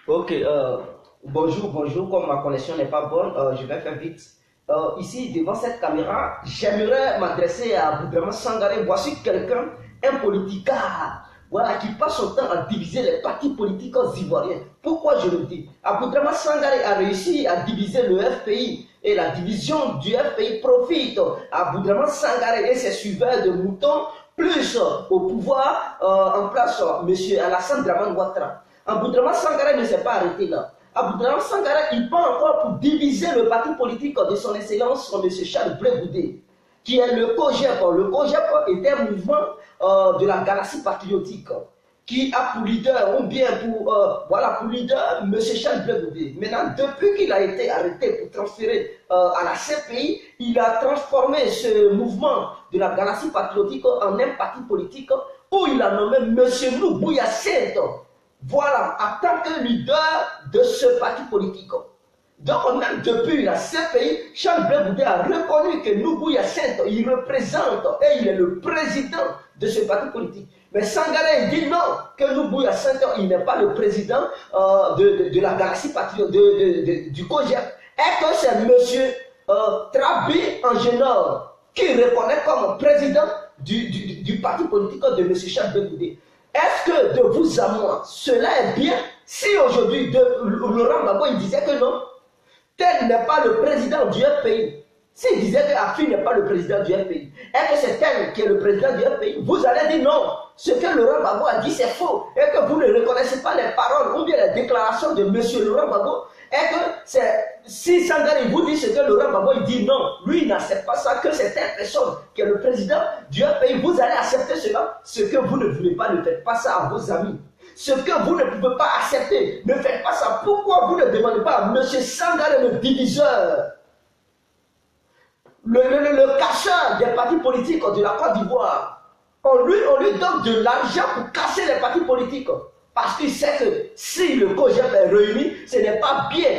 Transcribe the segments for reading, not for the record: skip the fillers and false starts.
Ok, bonjour, comme ma connexion n'est pas bonne, je vais faire vite. Ici, devant cette caméra, j'aimerais m'adresser à Boudraman Sangaré. Voici quelqu'un, un politicard, voilà, qui passe son temps à diviser les partis politiques ivoiriens. Pourquoi je le dis? Aboudraman Sangaré a réussi à diviser le FPI et la division du FPI profite à Boudraman Sangaré et ses suiveurs de moutons, plus au pouvoir en place M. Alassane Draman Ouattara. Aboudraman Sangaré ne s'est pas arrêté là. Aboudraman Sangaré, il part encore pour diviser le parti politique de son excellence, M. Charles Blé Goudé, qui est le COGEP. Le COGEP est un mouvement de la galaxie patriotique qui a pour leader, ou bien pour leader, M. Charles Blé Goudé. Maintenant, depuis qu'il a été arrêté pour transférer à la CPI, il a transformé ce mouvement de la galaxie patriotique en un parti politique où il a nommé M. Noubouya Sento. Voilà, en tant que leader de ce parti politique. Donc, même depuis la CPI, Charles Blé Goudé a reconnu que Noubouya Sento, il représente et il est le président de ce parti politique. Mais Sangaré dit non, que Noubouya Sento, il n'est pas le président de la galaxie patriotique du COGEP, et que c'est M. Trabi Angenor qui reconnaît comme président du parti politique de M. Charles Blé Goudé. Est-ce que de vous à moi, cela est bien? Si aujourd'hui, Laurent Gbagbo, il disait que non, tel n'est pas le président du FPI. S'il disait que Afi n'est pas le président du FPI, et que c'est tel qui est le président du FPI, vous allez dire non. Ce que Laurent Gbagbo a dit, c'est faux. Et que vous ne reconnaissez pas les paroles ou bien les déclarations de M. Laurent Gbagbo. Et que si Sangaré vous dit ce que Laurent Gbagbo il dit non, lui il n'accepte pas ça, que c'est telle personne qui est le président du FPI, vous allez accepter cela. Ce que vous ne voulez pas, ne faites pas ça à vos amis. Ce que vous ne pouvez pas accepter, ne faites pas ça. Pourquoi vous ne demandez pas à M. Sangaré, le diviseur, le cacheur des partis politiques de la Côte d'Ivoire, on lui donne de l'argent pour casser les partis politiques? Parce qu'il sait que si le COGEP est réuni, ce n'est pas bien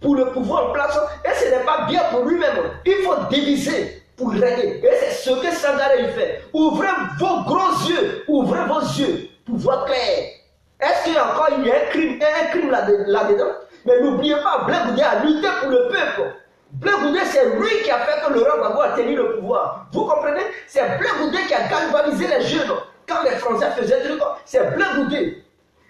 pour le pouvoir en place et ce n'est pas bien pour lui-même. Il faut diviser pour régner. Et c'est ce que Sangaré fait. Ouvrez vos gros yeux, ouvrez vos yeux pour voir clair. Est-ce qu'il y a encore un crime là-dedans? Mais n'oubliez pas, Blé Goudé a lutté pour le peuple. Blé Goudé, c'est lui qui a fait que Laurent Gbagbo a tenu le pouvoir. Vous comprenez? C'est Blé Goudé qui a galvanisé les jeunes. Quand les Français faisaient des trucs, c'est Blé Goudé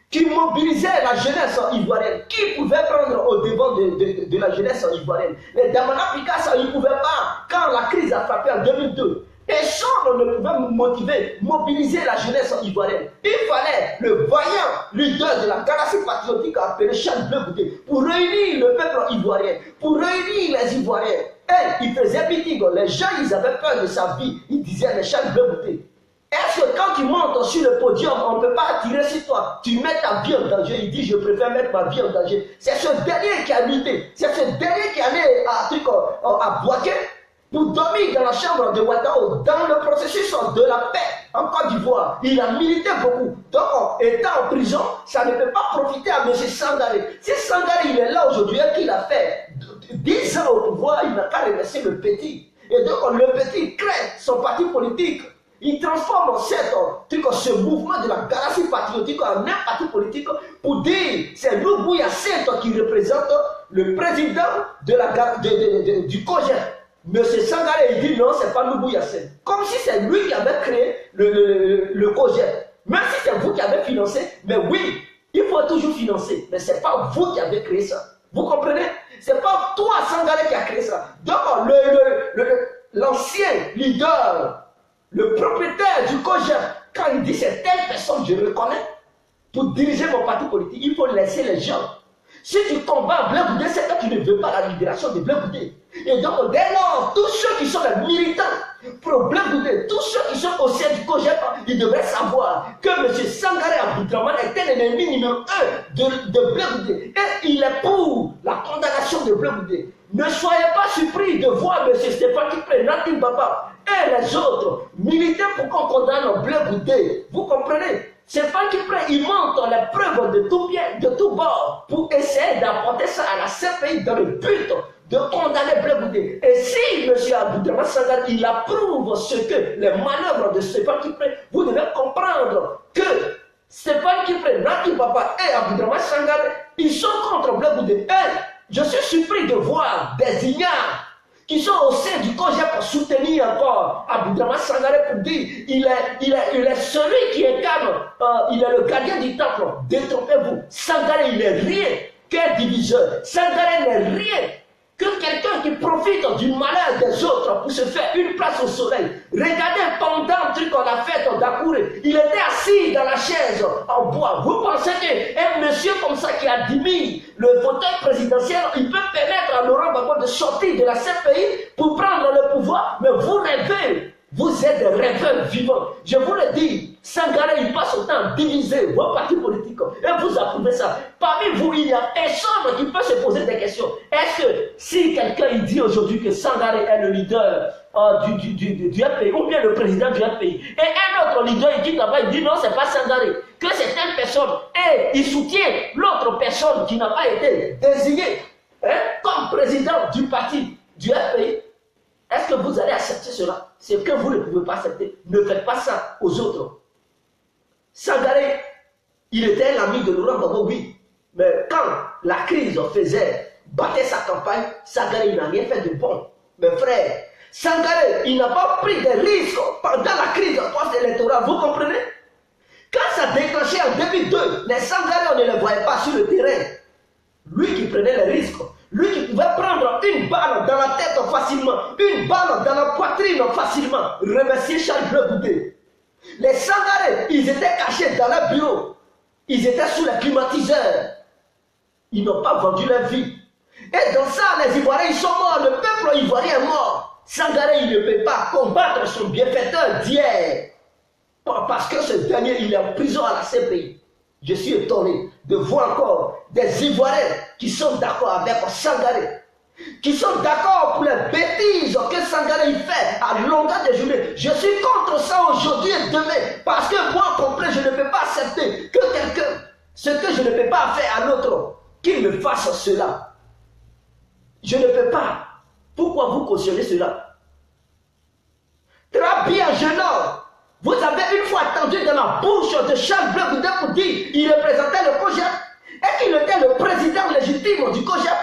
qui mobilisait la jeunesse ivoirienne. Qui pouvait prendre au devant de la jeunesse ivoirienne? Les Damana Picasso, ils ne pouvaient pas. Quand la crise a frappé en 2002, personne ne pouvait mobiliser la jeunesse ivoirienne. Il fallait le vaillant leader de la galaxie patriotique appelé Charles Blé Goudé pour réunir le peuple ivoirien, pour réunir les Ivoiriens. Et il faisait pitié. Les gens, ils avaient peur de sa vie. Ils disaient, mais Charles Blé Goudé, est-ce que quand tu montes sur le podium, on ne peut pas tirer sur toi? Tu mets ta vie en danger. Il dit, je préfère mettre ma vie en danger. C'est ce dernier qui a lutté. C'est ce dernier qui allait à Boaké pour dormir dans la chambre de Ouattara, dans le processus de la paix en Côte d'Ivoire. Il a milité beaucoup. Donc, étant en prison, ça ne peut pas profiter à M. Sangaré. Si Sangaré, il est là aujourd'hui et qu'il a fait 10 ans au pouvoir, il n'a qu'à remercier le petit. Et donc, le petit crée son parti politique. Il transforme ce mouvement de la galaxie patriotique en un parti politique pour dire c'est Noubouya Sento qui représente le président du COGEP. M. Sangaré, il dit non, c'est pas Noubouya Sento. Comme si c'est lui qui avait créé le COGEP. Même si c'est vous qui avez financé, mais oui, il faut toujours financer. Mais ce n'est pas vous qui avez créé ça. Vous comprenez? Ce n'est pas toi, Sangaré, qui a créé ça. Donc, l'ancien leader, le propriétaire du COGEP, quand il dit c'est telle personne, je le reconnais, pour diriger mon parti politique, il faut laisser les gens. Si tu combats Blé Goudé, c'est que tu ne veux pas la libération de Blé Goudé. Et donc, dès lors, tous ceux qui sont les militants pour Blé Goudé, tous ceux qui sont au sein du COGEP, ils devraient savoir que M. Sangaré Aboudraman est un ennemi numéro 1 de Blé Goudé. Et il est pour la condamnation de Blé Goudé. Ne soyez pas surpris de voir M. Stéphane Kipré, Natim Baba et les autres militer pour qu'on condamne Blé Goudé. Vous comprenez? Stéphane Kipré, il montre les preuves de tout bien, de tout bord, pour essayer d'apporter ça à la CPI dans le but de condamner Blé Goudé. Et si M. Aboudraman Sangaré, il approuve ce que les manœuvres de Stéphane Kipré, vous devez comprendre que Stéphane Kipré, Nati Baba et Aboudraman Sangaré, ils sont contre Blaise Goudé. Je suis surpris de voir des ignares qui sont au sein du COJEP pour soutenir encore Aboudraman Sangaré pour dire il est celui qui incarne, il est le gardien du temple. Détrompez-vous, Sangaré il n'est rien qu'un diviseur. Sangaré n'est rien que quelqu'un qui profite du malheur des autres pour se faire une place au soleil. Regardez pendant le truc qu'on a fait dans Dakouré, il était assis dans la chaise en bois. Vous pensez qu'un monsieur comme ça qui admire le fauteuil présidentiel, il peut permettre à Laurent Gbagbo de sortir de la CPI pour prendre le pouvoir? Mais vous rêvez. Vous êtes des rêveurs vivants. Je vous le dis, Sangaré, il passe son temps à diviser vos partis politiques. Et vous approuvez ça. Parmi vous, il y a personne qui peut se poser des questions. Est-ce que si quelqu'un il dit aujourd'hui que Sangaré est le leader du FPI, ou bien le président du FPI, et un autre leader il dit là-bas, il dit non, c'est pas Sangaré, que c'est une personne, et il soutient l'autre personne qui n'a pas été désignée comme président du parti du FPI, est-ce que vous allez accepter cela? C'est que vous ne pouvez pas accepter. Ne faites pas ça aux autres. Sangaré, il était l'ami de Laurent Gbagbo, oui. Mais quand la crise battait sa campagne, Sangaré, il n'a rien fait de bon. Mes frères, Sangaré, il n'a pas pris de risques pendant la crise post-électorale. Vous comprenez? Quand ça déclenchait en 2002, les Sangaré, on ne les voyait pas sur le terrain. Lui qui prenait les risques. Lui qui pouvait prendre une balle dans la tête facilement, une balle dans la poitrine facilement. Remercier Charles Bleu Goudé. Les Sangaré, ils étaient cachés dans leur bureau. Ils étaient sous les climatiseurs. Ils n'ont pas vendu leur vie. Et dans ça, les Ivoiriens, ils sont morts. Le peuple ivoirien est mort. Sangaré, il ne peut pas combattre son bienfaiteur d'hier. Parce que ce dernier, il est en prison à la CPI. Je suis étonné de voir encore des Ivoiriens qui sont d'accord avec Sangaré, qui sont d'accord pour les bêtises que Sangaré il fait à longueur de journée. Je suis contre ça aujourd'hui et demain, parce que moi, compris, je ne peux pas accepter que quelqu'un, ce que je ne peux pas faire à l'autre, qu'il me fasse cela. Je ne peux pas. Pourquoi vous cautionnez cela? Très bien, jeune homme. Vous avez une fois entendu dans la bouche de Charles Bleu Goudé pour dire qu'il représentait le COJEP et qu'il était le président légitime du COJEP.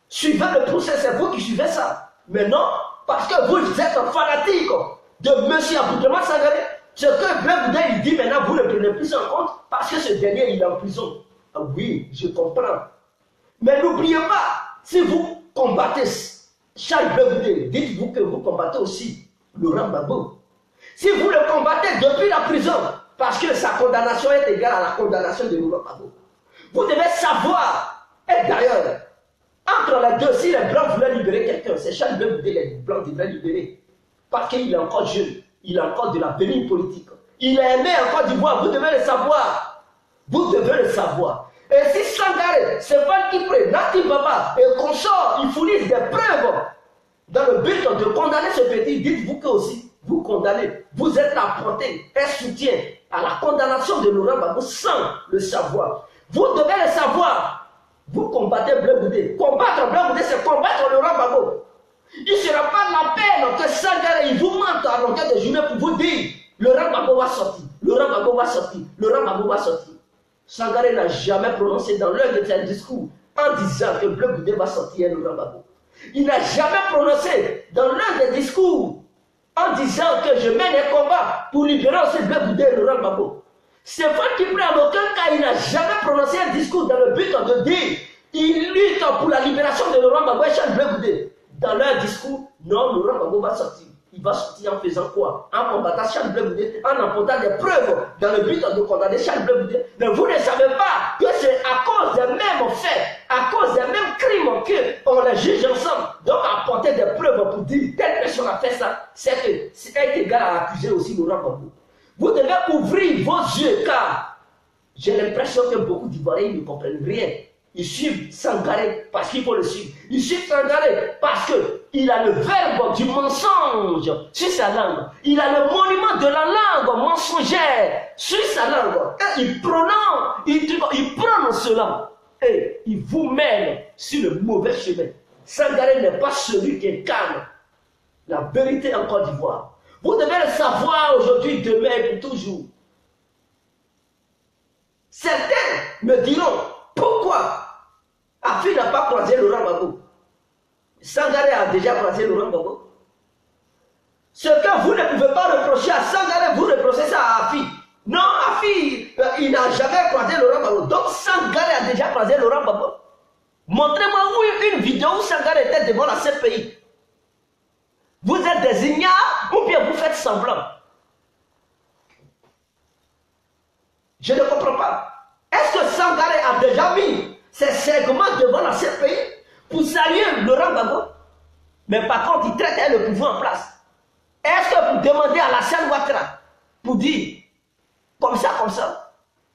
Suivez le procès, c'est vous qui suivez ça. Mais non, parce que vous êtes un fanatique de M. Aboudraman Sangaré. Ce que Bleu Goudé il dit maintenant, vous ne prenez plus en compte parce que ce dernier il est en prison. Ah oui, je comprends. Mais n'oubliez pas, si vous combattez Charles Bleu Goudé, dites-vous que vous combattez aussi Laurent Gbagbo. Si vous le combattez depuis la prison, parce que sa condamnation est égale à la condamnation de Laurent Gbagbo, vous devez savoir, et d'ailleurs, entre les deux, si les Blancs voulaient libérer quelqu'un, c'est Charles Bleu Goudé, les Blancs devaient libérer. Parce qu'il est encore jeune, il a encore de l'avenir politique. Il est aimé en Côte d'Ivoire, vous devez le savoir. Vous devez le savoir. Et si Sangaré, Stéphane Kipré, Nati Baba et consorts, ils fournissent des preuves dans le but de condamner ce petit, dites-vous que aussi, vous condamnez, vous êtes apporté un soutien à la condamnation de Laurent Gbagbo sans le savoir. Vous devez le savoir. Vous combattez Bleu Goudé. Combattre Bleu Goudé, c'est combattre Laurent Gbagbo. Il ne sera pas la peine que Sangaré il vous mente à longueur de journée pour vous dire Laurent Gbagbo va sortir, Laurent Gbagbo va sortir, Laurent Gbagbo va sortir. Sangaré n'a jamais prononcé dans l'un de ses discours en disant que Bleu Goudé va sortir Laurent Gbagbo. Il n'a jamais prononcé dans l'un des discours en disant que je mène un combat pour libérer ce Bleu Goudé et Laurent Gbagbo. Stéphane Kipré, en aucun cas, il n'a jamais prononcé un discours dans le but de dire il lutte pour la libération de Laurent Gbagbo et Charles Bleu Goudé. Dans leur discours, non, Laurent Gbagbo va sortir. Il va sortir en faisant quoi? En combattant Charles Bleu Goudé, en apportant des preuves dans le but de condamner Charles Bleu Goudé. Mais vous ne savez pas que c'est à cause des mêmes faits, à cause des mêmes crimes qu'on les juge ensemble. Donc apporter des preuves pour dire telle personne a fait ça, c'est que c'est égal à accuser aussi Laurent Gbagbo. Vous devez ouvrir vos yeux car j'ai l'impression que beaucoup d'Ivoiriens ne comprennent rien. Ils suivent Sangaré parce qu'il faut le suivre. Ils suivent Sangaré parce qu'il a le verbe du mensonge sur sa langue. Il a le monument de la langue mensongère sur sa langue. Et il prononce cela. Et il vous mène sur le mauvais chemin. Sangaré n'est pas celui qui incarne la vérité en Côte d'Ivoire. Vous devez le savoir aujourd'hui, demain et pour toujours. Certains me diront, pourquoi Afi n'a pas croisé Laurent Gbagbo? Sangaré a déjà croisé Laurent Gbagbo. Ce que vous ne pouvez pas reprocher à Sangaré, vous reprochez ça à Afi. Non, Afi, il n'a jamais croisé Laurent Gbagbo. Donc Sangaré a déjà croisé Laurent Gbagbo. Montrez-moi une vidéo où Sangaré était devant la CPI. Vous êtes des ignares ou bien vous faites semblant? Je ne comprends pas. Est-ce que Sangaré a déjà mis ses segments devant la CPI pour saluer Laurent Gbagbo? Mais par contre, il traitait le pouvoir en place. Est-ce que vous demandez à la Alassane Ouattara pour dire comme ça,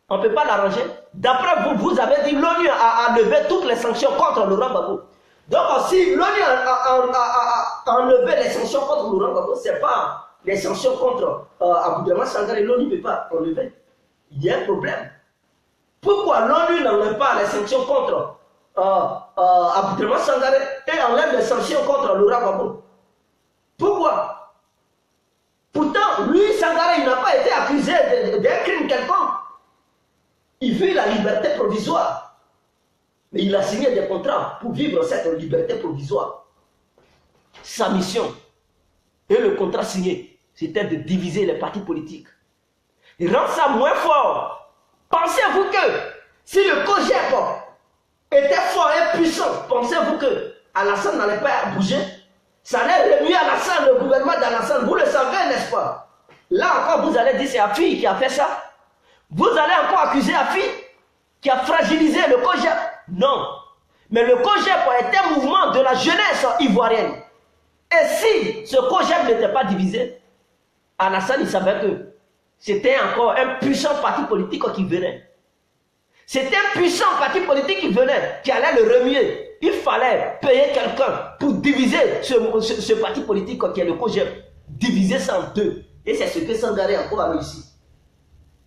on ne peut pas l'arranger? D'après vous, vous avez dit l'ONU a levé toutes les sanctions contre Laurent Gbagbo. Donc si l'ONU a enlevé les sanctions contre Laurent Gbagbo, ce n'est pas les sanctions contre Aboudraman Sangaré, l'ONU ne peut pas enlever. Il y a un problème. Pourquoi l'ONU n'enlève pas les sanctions contre Aboudraman Sangaré et enlève les sanctions contre Laurent Gbagbo? Pourquoi? Pourtant, lui, Sangaré, il n'a pas été accusé d'un crime quelconque. Il vit la liberté provisoire. Mais il a signé des contrats pour vivre cette liberté provisoire. Sa mission et le contrat signé, c'était de diviser les partis politiques. Il rend ça moins fort. Pensez-vous que si le COJEP était fort et puissant, pensez-vous que Alassane n'allait pas bouger? Ça allait remuer Alassane, le gouvernement d'Alassane. Vous le savez, n'est-ce pas? Là encore, vous allez dire c'est Afi qui a fait ça. Vous allez encore accuser Afi qui a fragilisé le COJEP. Non. Mais le COJEP est un mouvement de la jeunesse ivoirienne. Et si ce COJEP n'était pas divisé, Alassane, il savait que c'était encore un puissant parti politique qui venait. C'était un puissant parti politique qui venait, qui allait le remuer. Il fallait payer quelqu'un pour diviser ce parti politique qui est le COJEP. Diviser ça en deux. Et c'est ce que Sangaré encore a réussi.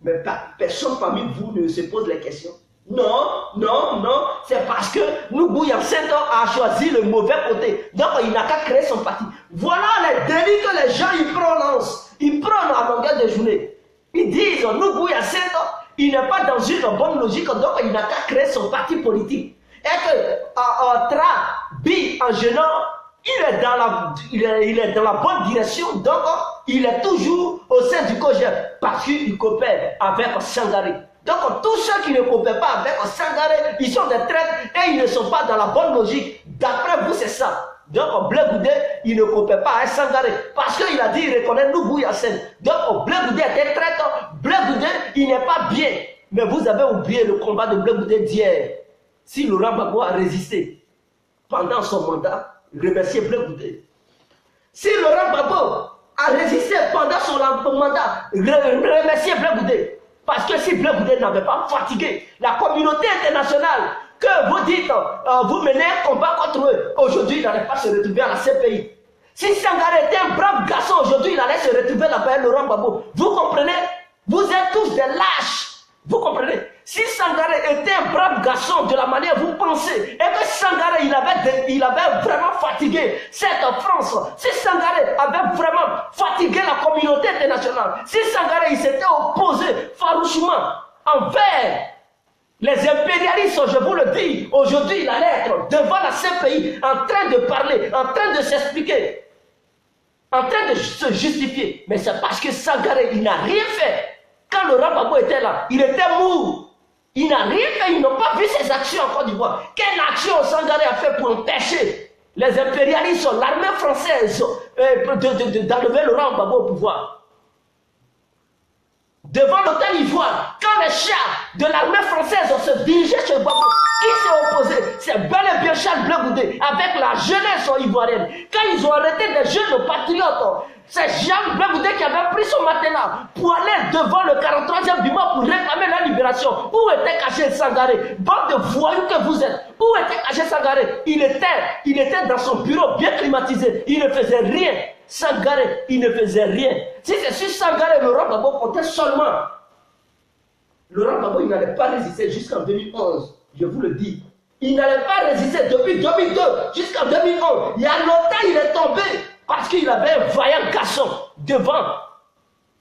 Mais personne parmi vous ne se pose les questions. Non, c'est parce que Noubou Yamsen a choisi le mauvais côté. Donc il n'a qu'à créer son parti. Voilà les délits que les gens y prononcent. Ils prennent à longueur de journée. Ils disent Noubou Yamsen, il n'est pas dans une bonne logique, donc il n'a qu'à créer son parti politique. Et que Trabi en jeune, il est dans la bonne direction, donc il est toujours au sein du COJEP parce qu'il coopère avec Sangaré. Donc tous ceux qui ne coopèrent pas avec Sangaré, ils sont des traîtres et ils ne sont pas dans la bonne logique. D'après vous, c'est ça. Donc Blé Goudé, il ne coopère pas avec Sangaré parce qu'il a dit il reconnaît Noubou Yamsen. Donc Blé Goudé était traître, Blé Goudé, il n'est pas bien. Mais vous avez oublié le combat de Blé Goudé d'hier. Si Laurent Gbagbo a résisté pendant son mandat, remerciez Blé Goudé. Si Laurent Gbagbo a résisté pendant son mandat, remerciez Blé Goudé. Parce que si Blé Goudé n'avait pas fatigué la communauté internationale, que vous dites, vous menez un combat contre eux, aujourd'hui il n'allait pas se retrouver à la CPI. Si Sangaré était un brave garçon, aujourd'hui il allait se retrouver là-bas, Laurent Gbagbo. Vous comprenez? Vous êtes tous des lâches. Vous comprenez? Si Sangaré était un brave garçon de la manière dont vous pensez, et que Sangaré il avait vraiment fatigué cette France, si Sangaré avait vraiment fatigué la communauté internationale, si Sangaré il s'était opposé farouchement envers les impérialistes, je vous le dis, aujourd'hui il allait être devant la CPI en train de parler, en train de s'expliquer, en train de se justifier. Mais c'est parce que Sangaré il n'a rien fait. Quand Laurent Gbagbo était là, il était mou. Il n'a rien fait, ils n'ont pas vu ses actions en Côte d'Ivoire. Quelle action Sangaré a fait pour empêcher les impérialistes, l'armée française, d'enlever Laurent Gbagbo au pouvoir? Devant l'hôtel Ivoire, quand les chars de l'armée française se dirigeaient chez Gbagbo, qui s'est opposé? C'est bel et bien Charles Blé Goudé avec la jeunesse ivoirienne. Quand ils ont arrêté des jeunes patriotes, c'est Jean Blé Goudé qui avait pris son matelas pour aller devant le 43e du mois pour réclamer la libération. Où était caché Sangaré? Bande de voyous que vous êtes. Où était caché Sangaré? Il était dans son bureau bien climatisé. Il ne faisait rien. Sangaré, il ne faisait rien. Si c'est sur Sangaré, Laurent Gbagbo comptait seulement. Laurent Gbagbo, il n'allait pas résister jusqu'en 2011. Je vous le dis. Il n'allait pas résister depuis 2002 jusqu'en 2011. Il y a longtemps, il est tombé. Parce qu'il avait un vaillant garçon devant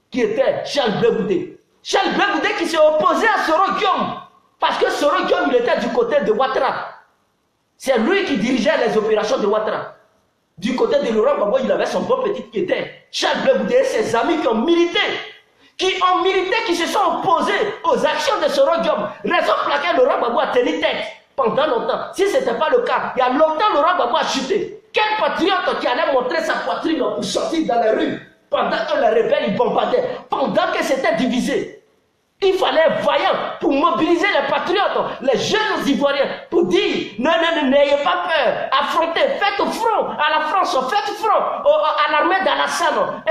qui était Charles Blé Goudé. Charles Blé Goudé qui s'est opposé à Soro Guillaume. Parce que Soro Guillaume, il était du côté de Ouattara. C'est lui qui dirigeait les opérations de Ouattara. Du côté de Laurent Gbagbo, il avait son bon petit qui était Charles Blé Goudé et ses amis qui ont milité. Qui se sont opposés aux actions de Soro Guillaume. Raison pour laquelle Laurent Gbagbo a tenu tête pendant longtemps. Si ce n'était pas le cas, il y a longtemps Laurent Gbagbo a chuté. Quel patriote qui allait montrer sa poitrine pour sortir dans les rues pendant que les rebelles ils bombardaient, pendant que c'était divisé? Il fallait être vaillant pour mobiliser les patriotes, les jeunes Ivoiriens, pour dire n'ayez pas peur, affrontez, faites front à la France, faites front à l'armée d'Alassane,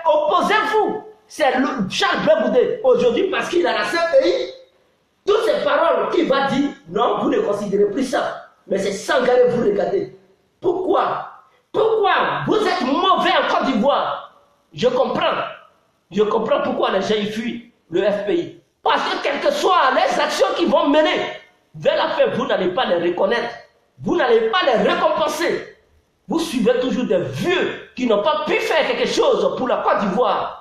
opposez-vous. C'est Charles Blé Goudé aujourd'hui parce qu'il a laissé le pays. Toutes ces paroles qu'il va dire, non, vous ne considérez plus ça. Mais c'est Sangaré, vous regardez. Pourquoi? Pourquoi vous êtes mauvais en Côte d'Ivoire? Je comprends pourquoi les gens y fuient le FPI. Parce que quelles que soient les actions qui vont mener vers la fin, vous n'allez pas les reconnaître. Vous n'allez pas les récompenser. Vous suivez toujours des vieux qui n'ont pas pu faire quelque chose pour la Côte d'Ivoire.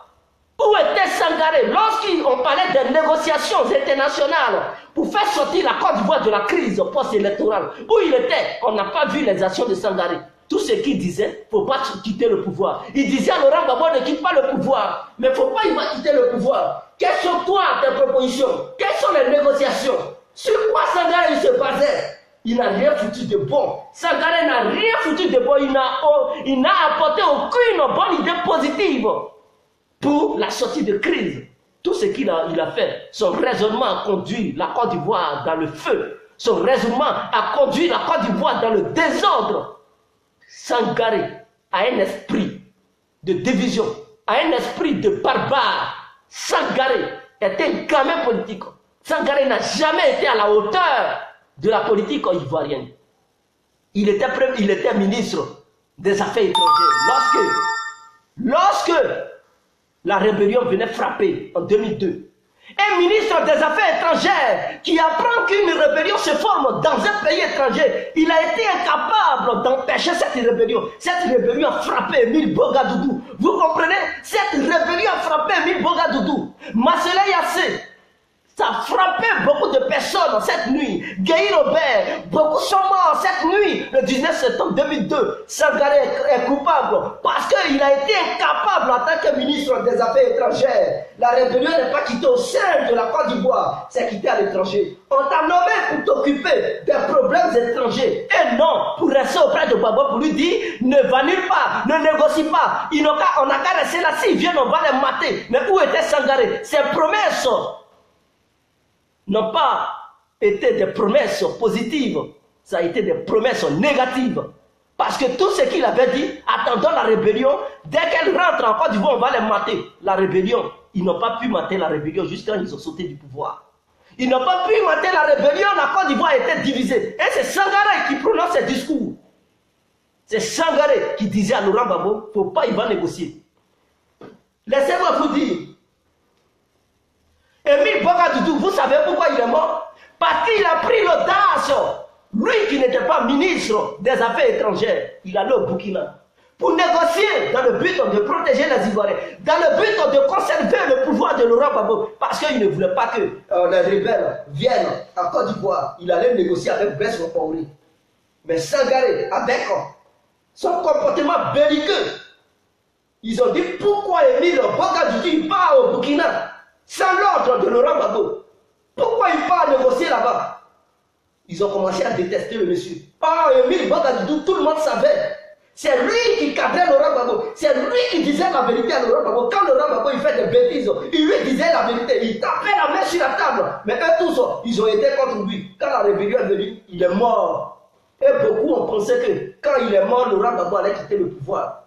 Où était Sangaré lorsqu'on parlait des négociations internationales pour faire sortir la Côte d'Ivoire de la crise post-électorale? Où il était? On n'a pas vu les actions de Sangaré. Tout ce qu'il disait, il ne faut pas quitter le pouvoir. Il disait à Laurent Gbagbo ne quitte pas le pouvoir. Mais il ne faut pas quitter le pouvoir. Quelles sont toi tes propositions? Quelles sont les négociations? Sur quoi Sangaré se basait? Il n'a rien foutu de bon. Sangaré n'a rien foutu de bon. Il n'a apporté aucune bonne idée positive pour la sortie de crise. Tout ce qu'il a fait, son raisonnement a conduit la Côte d'Ivoire dans le feu. Son raisonnement a conduit la Côte d'Ivoire dans le désordre. Sangaré a un esprit de division, a un esprit de barbare. Sangaré est un gamin politique. Sangaré n'a jamais été à la hauteur de la politique ivoirienne. Il était ministre des Affaires étrangères lorsque la rébellion venait frapper en 2002. Un ministre des Affaires étrangères qui apprend qu'une rébellion se forme dans un pays étranger, il a été incapable d'empêcher cette rébellion. Cette rébellion a frappé Émile Bogadoudou. Vous comprenez? Cette rébellion a frappé Émile Bogadoudou. Marcela Yassé, ça a frappé beaucoup de personnes cette nuit. Guy Robert, beaucoup sont morts cette nuit, le 19 septembre 2002. Sangaré est coupable parce qu'il a été incapable en tant que ministre des Affaires étrangères. La rébellion n'est pas quittée au sein de la Côte d'Ivoire, c'est quittée à l'étranger. On t'a nommé pour t'occuper des problèmes étrangers et non pour rester auprès de Gbagbo pour lui dire ne va nulle part, ne négocie pas. On n'a qu'à rester là, s'ils viennent, on va les mater. Mais où était Sangaré? Ses promesses n'ont pas été des promesses positives, ça a été des promesses négatives. Parce que tout ce qu'il avait dit, attendant la rébellion, dès qu'elle rentre en Côte d'Ivoire, on va les mater. La rébellion, ils n'ont pas pu mater la rébellion jusqu'à quand ils ont sauté du pouvoir. Ils n'ont pas pu mater la rébellion, la Côte d'Ivoire était divisée. Et c'est Sangaré qui prononce ces discours. C'est Sangaré qui disait à Laurent Gbagbo, il ne faut pas, il va négocier. Laissez-moi vous dire, Émile Bogadoudou, vous savez pourquoi il est mort? Parce qu'il a pris l'audace. Lui qui n'était pas ministre des Affaires étrangères, il allait au Burkina pour négocier dans le but de protéger les Ivoiriens, dans le but de conserver le pouvoir de Laurent Gbagbo, parce qu'il ne voulait pas que les rebelles viennent en Côte d'Ivoire. Il allait négocier avec Blaise Compaoré. Mais Sangaré, avec son comportement belliqueux, ils ont dit pourquoi Émile Bogadoudou part au Burkina sans l'ordre de Laurent Gbagbo. Pourquoi il part négocier là-bas? Ils ont commencé à détester le monsieur. Émile Bogadoudou, tout le monde savait. C'est lui qui cadrait Laurent Gbagbo. C'est lui qui disait la vérité à Laurent Gbagbo. Quand Laurent Gbagbo il fait des bêtises, il lui disait la vérité. Il tapait la main sur la table. Mais eux tous, ils ont été contre lui. Quand la rébellion est venue, il est mort. Et beaucoup ont pensé que quand il est mort, Laurent Gbagbo allait quitter le pouvoir.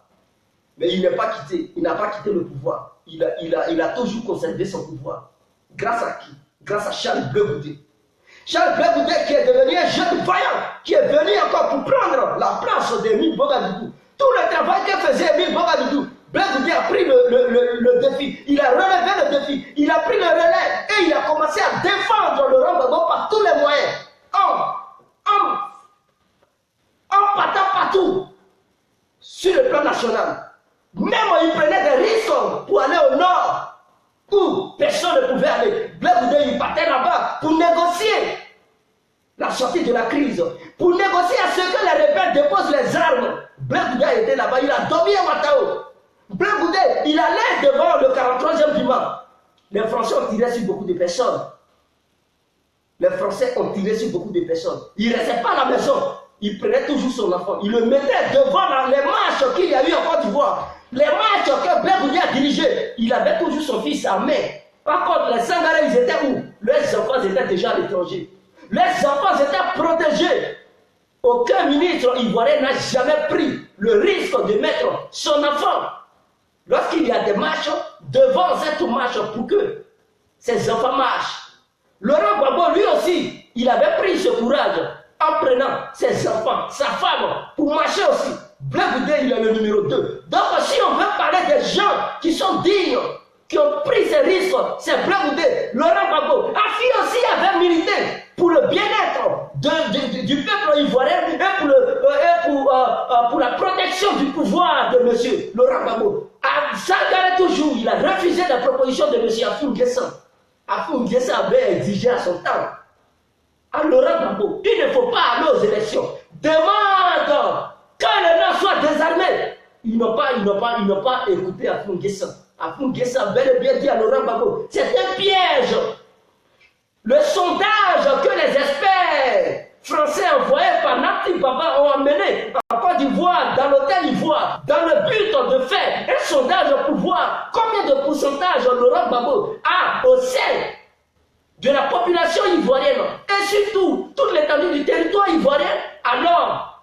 Mais il n'est pas quitté. Il n'a pas quitté le pouvoir. Il a toujours conservé son pouvoir. Grâce à qui? Grâce à Charles Blé Goudé. Charles Blé Goudé qui est devenu un jeune vaillant, qui est venu encore pour prendre la place d'Émile Bogadoudou. Tout le travail que faisait Émile Bogadoudou, Blé Goudé a pris le défi. Il a relevé le défi. Il a pris le relais et il a commencé à défendre Laurent Gbagbo par tous les moyens. En partant partout sur le plan national. Même il prenait des risques pour aller au nord, où personne ne pouvait aller. la sortie de la crise, pour négocier à ce que les rebelles déposent les armes. Blaise Goudé était là-bas, il a dormi à Watao. Blaise Goudé, il allait devant le 43e piment. Les Français ont tiré sur beaucoup de personnes. Les Français ont tiré sur beaucoup de personnes. Il ne restait pas à la maison. Il prenait toujours son enfant. Il le mettait devant dans les marches qu'il y a eu en Côte d'Ivoire. Les marches que Blaise Goudé a dirigées. Il avait toujours son fils armé. Par contre, les Sangarés, ils étaient où? Leurs enfants étaient déjà à l'étranger. Les enfants étaient protégés. Aucun ministre ivoirien n'a jamais pris le risque de mettre son enfant, lorsqu'il y a des marches, devant cette marche pour que ses enfants marchent. Laurent Gbagbo, lui aussi, il avait pris ce courage en prenant ses enfants, sa femme, pour marcher aussi. Blaise Goudé, il est le numéro 2. Donc, si on veut parler des gens qui sont dignes, qui ont pris ces risques, c'est Blaise Goudé, Laurent Gbagbo. Afi aussi avait milité pour le bien-être du peuple ivoirien et pour la protection du pouvoir de M. Laurent Gbagbo. Sangaré toujours, il a refusé la proposition de M. Afou N'Guessan. Afou N'Guessan avait exigé à son temps. À Laurent Gbagbo, il ne faut pas aller aux élections. Demande que les gens soient désarmés. Ils n'ont pas écouté Afou N'Guessan. Afou N'Guessan bel et bien dit à Laurent Gbagbo, c'est un piège. Le sondage que les experts français envoyés par Nati Baba ont amené en Côte d'Ivoire, dans l'hôtel Ivoire, dans le but de faire un sondage pour voir combien de pourcentage Laurent Gbagbo a au sein de la population ivoirienne et surtout toute l'étendue du territoire ivoirien. Alors,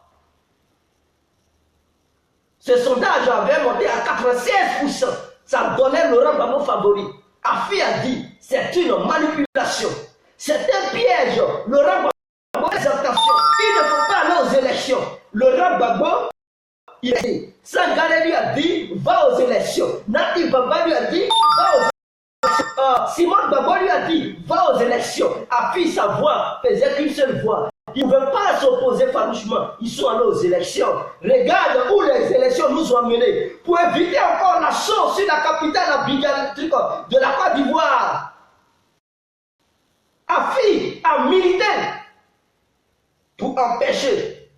ce sondage avait monté à 96%. Ça donnait Laurent Gbagbo favori. Afi a dit, c'est une manipulation. C'est un piège. Laurent Gbagbo, les intentions. Il ne faut pas aller aux élections. Laurent Gbagbo, il a dit, Sangaré lui a dit, va aux élections. Nati Baba lui a dit, va aux élections. Simon Gbagbo lui a dit, va aux élections. Afi, sa voix faisait qu'une seule voix. Ils ne veulent pas s'opposer farouchement. Ils sont allés aux élections. Regarde où les élections nous ont amenés. Pour éviter encore la chose sur la capitale de la Côte d'Ivoire. Afi a milité pour empêcher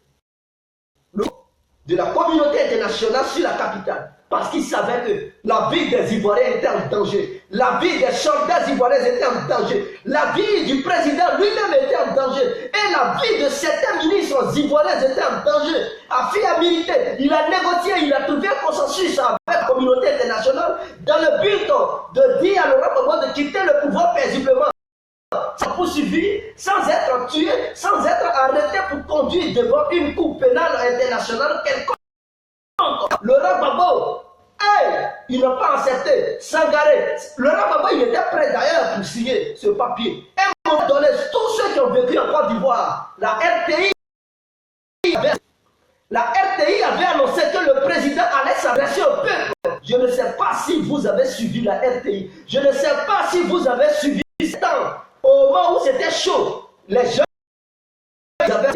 de la communauté internationale sur la capitale. Parce qu'il savait que la vie des Ivoiriens était en danger. La vie des soldats ivoiriens était en danger. La vie du président lui-même était en danger. Et la vie de certains ministres ivoiriens était en danger. Afi a milité. Il a négocié, il a trouvé un consensus avec la communauté internationale dans le but de dire à Laurent Gbagbo de quitter le pouvoir paisiblement. Sans poursuivi, sans être tué, sans être arrêté pour conduire devant une cour pénale internationale quelconque. Laurent Gbagbo, il n'a pas accepté. Sangaré, Laurent Gbagbo, il était prêt d'ailleurs pour signer ce papier. Et à un moment donné, tous ceux qui ont vécu en Côte d'Ivoire, la RTI avait annoncé que le président allait s'adresser au peuple. Je ne sais pas si vous avez suivi la RTI. Je ne sais pas si vous avez suivi ce temps. Au moment où c'était chaud, les gens avaient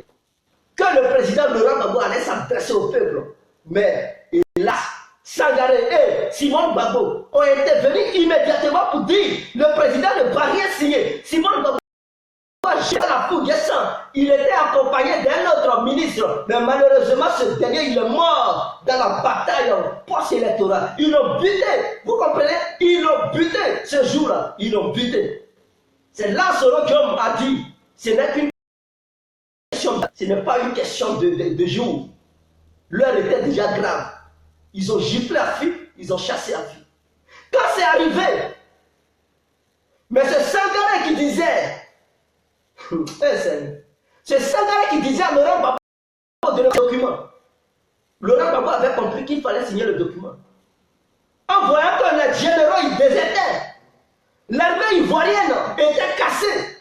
que le président Laurent Gbagbo allait s'adresser au peuple. Mais hélas, Sangaré et Simon Gbagbo ont été venus immédiatement pour dire le président ne va rien signer. Simon Gbagbo la Afou N'Guessan, il était accompagné d'un autre ministre, mais malheureusement ce dernier il est mort dans la bataille post-électorale. Ils l'ont buté, vous comprenez? Ils l'ont buté ce jour-là, ils l'ont buté. C'est là que Soro Diom a dit, ce n'est qu'une question, ce n'est pas une question de jour. L'heure était déjà grave. Ils ont giflé Afi, ils ont chassé Afi. Quand c'est arrivé, mais c'est Sangaré qui disait, c'est Sangaré qui disait à Laurent Gbagbo de le document. Laurent Gbagbo avait compris qu'il fallait signer le document. En voyant que les généraux ils désertaient, l'armée ivoirienne était cassée.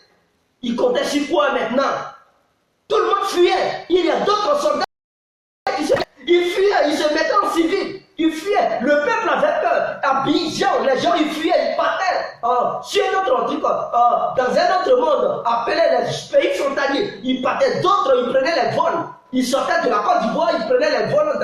Il comptait sur quoi maintenant? Tout le monde fuyait. Il y a d'autres soldats qui fuyaient, ils se mettaient en civil. Ils fuyaient. Le peuple avait peur. À Abidjan, les gens ils fuyaient, ils partaient sur un autre truc, dans un autre monde, appelé les pays frontaliers. Ils partaient, d'autres, ils prenaient les vols. Ils sortaient de la Côte d'Ivoire, ils prenaient les vols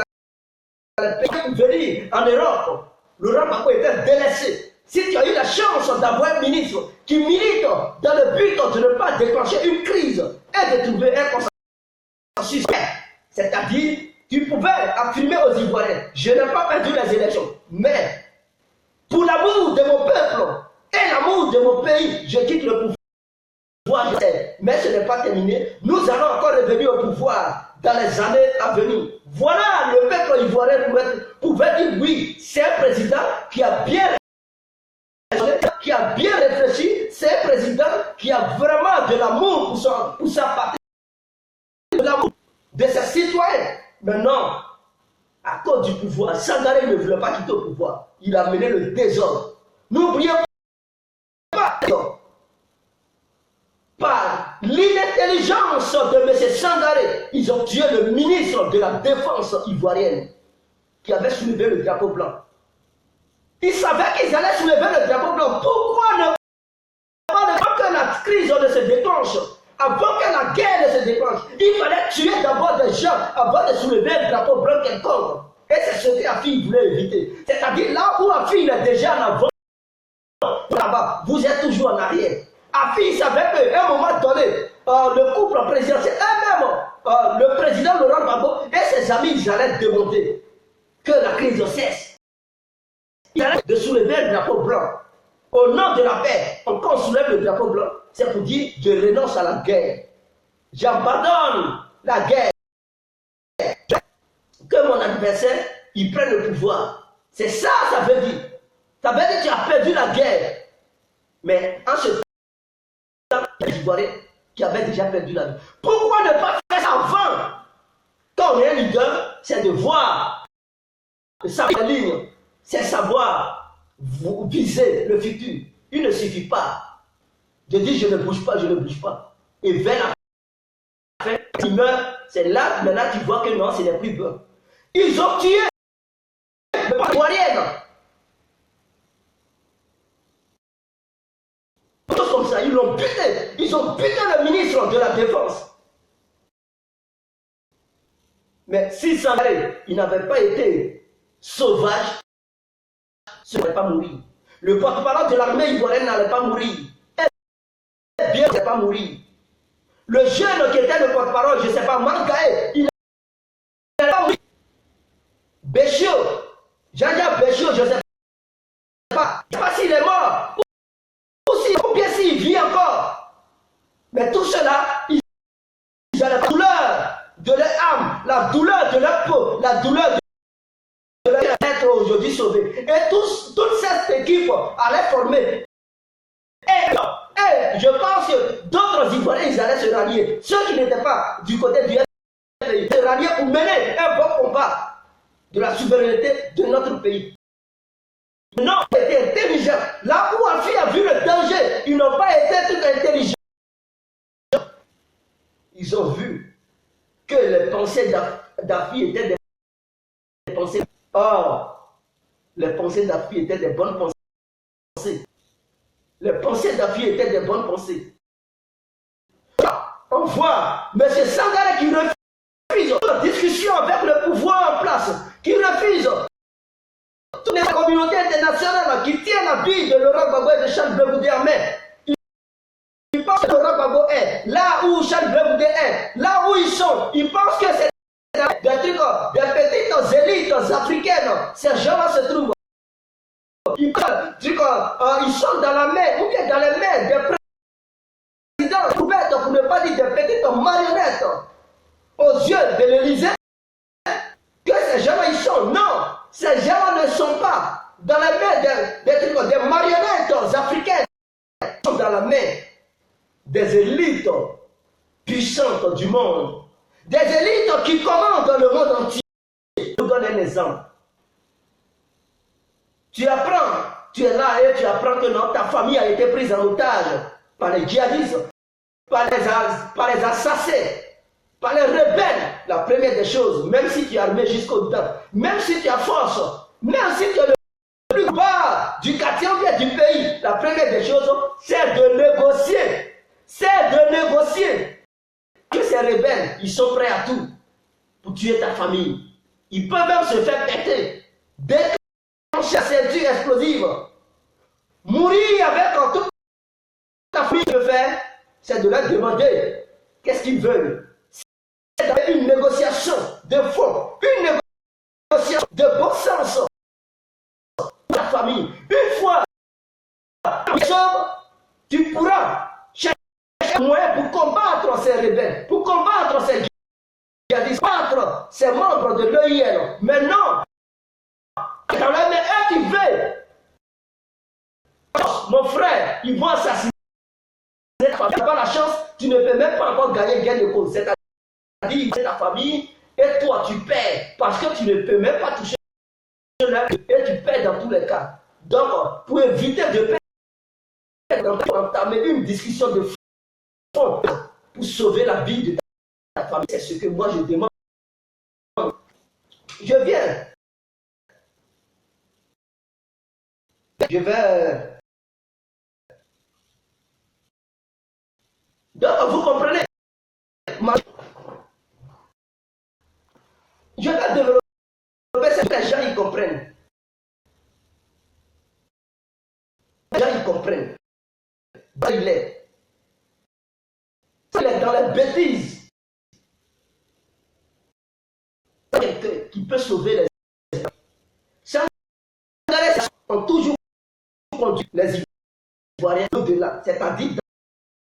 dans les pays pour venir en Europe. Laurent Gbagbo était délaissé. Si tu as eu la chance d'avoir un ministre qui milite dans le but de ne pas déclencher une crise et de C'est-à-dire, tu pouvais affirmer aux Ivoiriens, je n'ai pas perdu les élections, mais pour l'amour de mon peuple et l'amour de mon pays, je quitte le pouvoir. Mais ce n'est pas terminé. Nous allons encore revenir au pouvoir dans les années à venir. Voilà, le peuple ivoirien pouvait dire oui, c'est un président qui a bien réfléchi, c'est un président qui a vraiment de l'amour pour sa patrie, de l'amour de ses citoyens. Mais non, à cause du pouvoir, Sangaré ne voulait pas quitter le pouvoir. Il a mené le désordre. N'oubliez pas, par l'inintelligence de M. Sangaré, ils ont tué le ministre de la Défense ivoirienne qui avait soulevé le drapeau blanc. Ils savaient qu'ils allaient soulever le drapeau blanc. Pourquoi ne pas avant que la crise ne se déclenche, avant que la guerre ne se déclenche, il fallait tuer d'abord des gens avant de soulever le drapeau blanc quelconque. Et c'est ce que Afi voulait éviter. C'est-à-dire là où Afi est déjà en avant, là-bas, vous êtes toujours en arrière. Afi savait qu'à un moment donné, le couple présidentiel, et même le président Laurent Gbagbo et ses amis, ils allaient demander que la crise cesse. Ils allaient de soulever le drapeau blanc. Au nom de la paix, quand on soulève le drapeau blanc, c'est pour dire je renonce à la guerre. J'abandonne la guerre. Que mon adversaire, il prenne le pouvoir. C'est ça, ça veut dire. Ça veut dire que tu as perdu la guerre. Mais en ce temps, les Ivoiriens qui avaient déjà perdu la vie. Pourquoi ne pas faire ça avant? Quand on est un leader, c'est de voir, de savoir la ligne, c'est savoir viser le futur. Il ne suffit pas de dire je ne bouge pas, je ne bouge pas. Et vers la fin, il meurt, c'est là, maintenant tu vois que non, ce n'est plus bon. Ils ont tué le Ivoirien. Comme ça, ils l'ont buté. Ils ont buté le ministre de la Défense. Mais si Sangaré, il n'avait pas été sauvage, il n'allait pas mourir. Le porte-parole de l'armée ivoirienne n'allait pas mourir. Et bien, il n'allait pas mourir. Le jeune qui était le porte-parole, je ne sais pas, Mankaé, il n'allait pas mourir. Béchio, Jean-Jacques Béchio, je ne sais pas s'il est mort. Ou bien s'il vit encore. Mais tout cela, ils ont la douleur de leur âme, la douleur de leur peau, la douleur de leur être aujourd'hui sauvé. Et toute cette équipe allait former. Et je pense que d'autres Ivoiriens, ils allaient se rallier. Ceux qui n'étaient pas du côté du FPI, se rallier pour mener un bon combat de la souveraineté de notre pays. Non, ils étaient intelligents. Là où Afi a vu le danger, ils n'ont pas été tout intelligents. Ils ont vu que les pensées d'Afi étaient des pensées. Or, les pensées d'Afi étaient des bonnes pensées. Les pensées d'Afi étaient des bonnes pensées. On voit M. Sangaré qui refuse la discussion avec le pouvoir en place, qui refuse toutes les communautés internationales qui tiennent la vie de Laurent Gbagbo et de Charles Blé Goudé en main. Ils pensent que Laurent Gbagbo est là où Charles Blé Goudé est, là où ils sont. Ils pensent que c'est des petites élites africaines. Ces gens-là se trouvent. Ils sont dans la main, ou bien dans les mains des présidents, pour ne pas dire des petites marionnettes aux yeux de l'Élysée. Que ces gens-là, ils sont. Non, ces gens-là ne sont pas dans la main des marionnettes africaines. Ils sont dans la main des élites puissantes du monde. Des élites qui commandent le monde entier. Je vous donne un exemple. Tu apprends, tu es là et tu apprends que non, ta famille a été prise en otage par les djihadistes, par les assassins, par les rebelles. La première des choses, même si tu es armé jusqu'au dedans, même si tu as force, même si tu es le plus bas du quartier ou bien du pays, la première des choses, c'est de négocier. C'est de négocier. Que ces rebelles, ils sont prêts à tout pour tuer ta famille. Ils peuvent même se faire péter. Déclencher la ceinture explosive. Mourir avec toute ta famille. Faire, c'est de leur demander qu'est-ce qu'ils veulent. C'est une négociation de fond, une négociation de bon sens pour la famille. Une fois, tu pourras chercher un moyen pour combattre ces rebelles, pour combattre ces djihadistes, combattre ces membres de l'EIN. Mais non, dans la main, eux qui veulent. Mon frère, ils vont assassiner. Tu n'as pas la chance, tu ne peux même pas encore gagner gain de cause. C'est-à-dire, c'est ta famille et toi, tu perds parce que tu ne peux même pas toucher et tu perds dans tous les cas. Donc, pour éviter de perdre, entamer une discussion de fond pour sauver la vie de ta famille. C'est ce que moi je demande. Je viens. Je vais. Donc, vous comprenez? Je vais développer ce que les gens y comprennent. Les gens y comprennent. Il est dans les bêtises. Quelqu'un qui peut sauver les Sénégalais ont toujours conduit les Ivoiriens au-delà, c'est-à-dire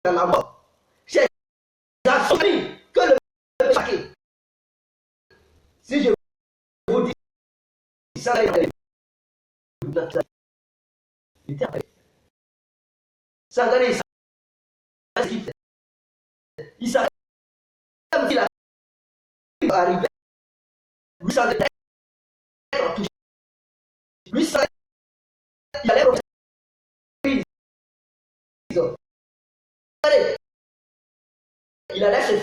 dans la mort. J'ai assumé que le peuple, si je vous dis ça, Sangaré, il savait qu'il arrivé. Lui savait être touché. Lui savait qu'il allait refaire une crise. Il allait se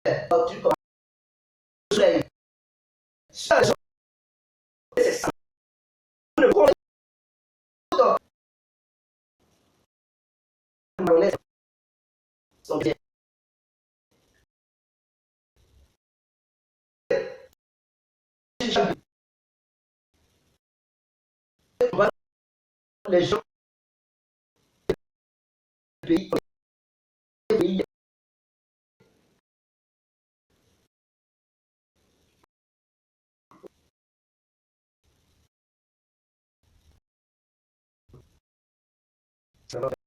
faire un truc comme le soleil. C'est ça. Le problème, sont bien. Les gens du pays, ça va.